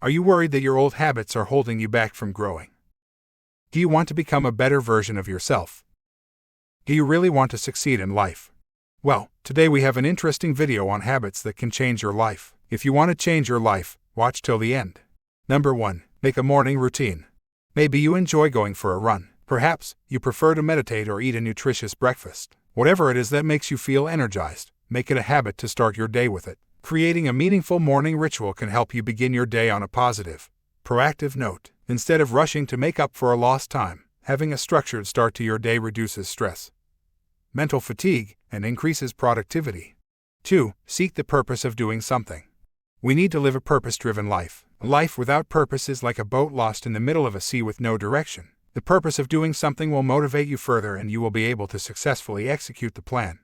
Are you worried that your old habits are holding you back from growing? Do you want to become a better version of yourself? Do you really want to succeed in life? Well, today we have an interesting video on habits that can change your life. If you want to change your life, watch till the end. Number 1. Make a morning routine. Maybe you enjoy going for a run. Perhaps you prefer to meditate or eat a nutritious breakfast. Whatever it is that makes you feel energized, make it a habit to start your day with it. Creating a meaningful morning ritual can help you begin your day on a positive, proactive note. Instead of rushing to make up for a lost time, having a structured start to your day reduces stress, mental fatigue, and increases productivity. 2. Seek the purpose of doing something. We need to live a purpose-driven life. A life without purpose is like a boat lost in the middle of a sea with no direction. The purpose of doing something will motivate you further and you will be able to successfully execute the plan.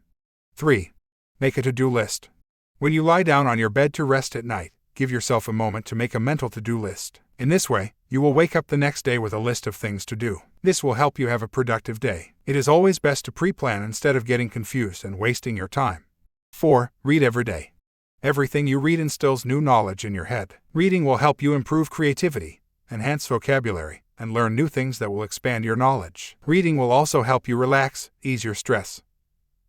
3. Make a to-do list. When you lie down on your bed to rest at night, give yourself a moment to make a mental to-do list. In this way, you will wake up the next day with a list of things to do. This will help you have a productive day. It is always best to pre-plan instead of getting confused and wasting your time. 4. Read every day. Everything you read instills new knowledge in your head. Reading will help you improve creativity, enhance vocabulary, and learn new things that will expand your knowledge. Reading will also help you relax, ease your stress,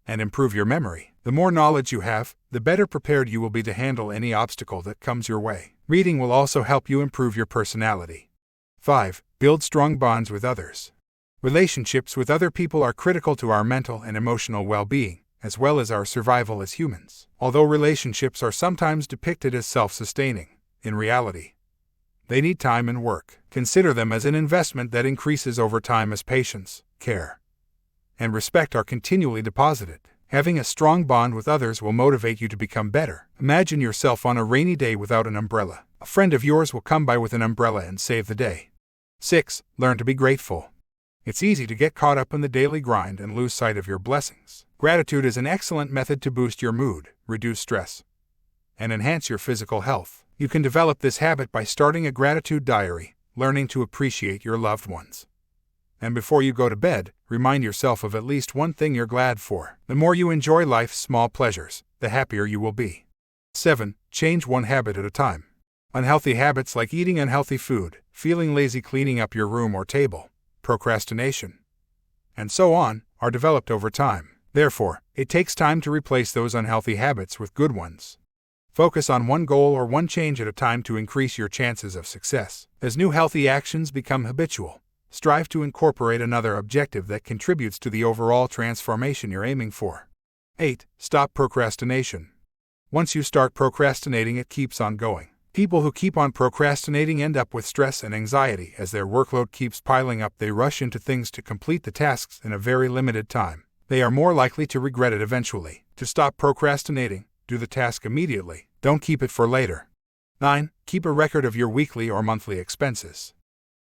and improve your memory. The more knowledge you have, the better prepared you will be to handle any obstacle that comes your way. Reading will also help you improve your personality. 5. Build strong bonds with others. Relationships with other people are critical to our mental and emotional well-being, as well as our survival as humans. Although relationships are sometimes depicted as self-sustaining, in reality, they need time and work. Consider them as an investment that increases over time as patience, care, and respect are continually deposited. Having a strong bond with others will motivate you to become better. Imagine yourself on a rainy day without an umbrella. A friend of yours will come by with an umbrella and save the day. 6. Learn to be grateful. It's easy to get caught up in the daily grind and lose sight of your blessings. Gratitude is an excellent method to boost your mood, reduce stress, and enhance your physical health. You can develop this habit by starting a gratitude diary, learning to appreciate your loved ones. And before you go to bed, remind yourself of at least one thing you're glad for. The more you enjoy life's small pleasures, the happier you will be. 7. Change one habit at a time. Unhealthy habits like eating unhealthy food, feeling lazy cleaning up your room or table, procrastination, and so on, are developed over time. Therefore, it takes time to replace those unhealthy habits with good ones. Focus on one goal or one change at a time to increase your chances of success. As new healthy actions become habitual, strive to incorporate another objective that contributes to the overall transformation you're aiming for. 8. Stop procrastination. Once you start procrastinating, it keeps on going. People who keep on procrastinating end up with stress and anxiety. As their workload keeps piling up, they rush into things to complete the tasks in a very limited time. They are more likely to regret it eventually. To stop procrastinating, do the task immediately. Don't keep it for later. 9. Keep a record of your weekly or monthly expenses.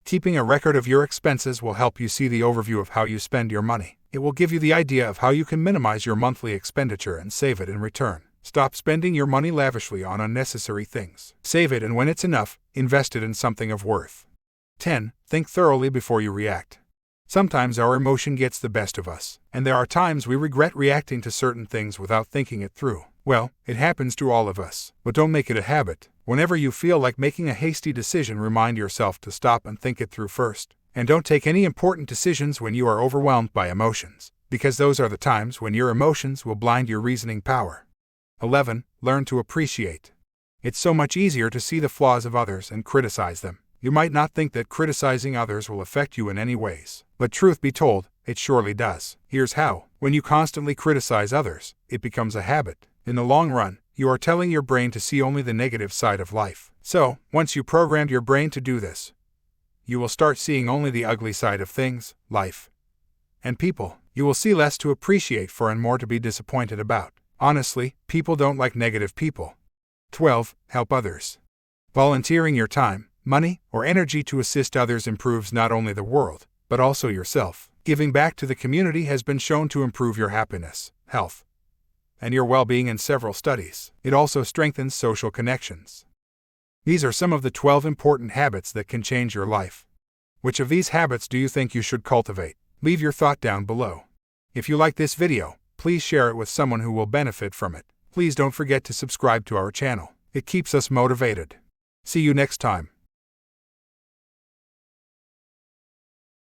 Keeping a record of your expenses will help you see the overview of how you spend your money. It will give you the idea of how you can minimize your monthly expenditure and save it in return. Stop spending your money lavishly on unnecessary things. Save it, and when it's enough, invest it in something of worth. 10. Think thoroughly before you react. Sometimes our emotion gets the best of us, and there are times we regret reacting to certain things without thinking it through. Well, it happens to all of us, but don't make it a habit. Whenever you feel like making a hasty decision, remind yourself to stop and think it through first. And don't take any important decisions when you are overwhelmed by emotions, because those are the times when your emotions will blind your reasoning power. 11. Learn to appreciate. It's so much easier to see the flaws of others and criticize them. You might not think that criticizing others will affect you in any ways, but truth be told, it surely does. Here's how. When you constantly criticize others, it becomes a habit. In the long run, you are telling your brain to see only the negative side of life. So, once you programmed your brain to do this, you will start seeing only the ugly side of things, life, and people. You will see less to appreciate for and more to be disappointed about. Honestly, people don't like negative people. 12. Help others. Volunteering your time, money, or energy to assist others improves not only the world, but also yourself. Giving back to the community has been shown to improve your happiness, health, and your well-being in several studies. It also strengthens social connections. These are some of the 12 important habits that can change your life. Which of these habits do you think you should cultivate? Leave your thought down below. If you like this video, please share it with someone who will benefit from it. Please don't forget to subscribe to our channel. It keeps us motivated. See you next time.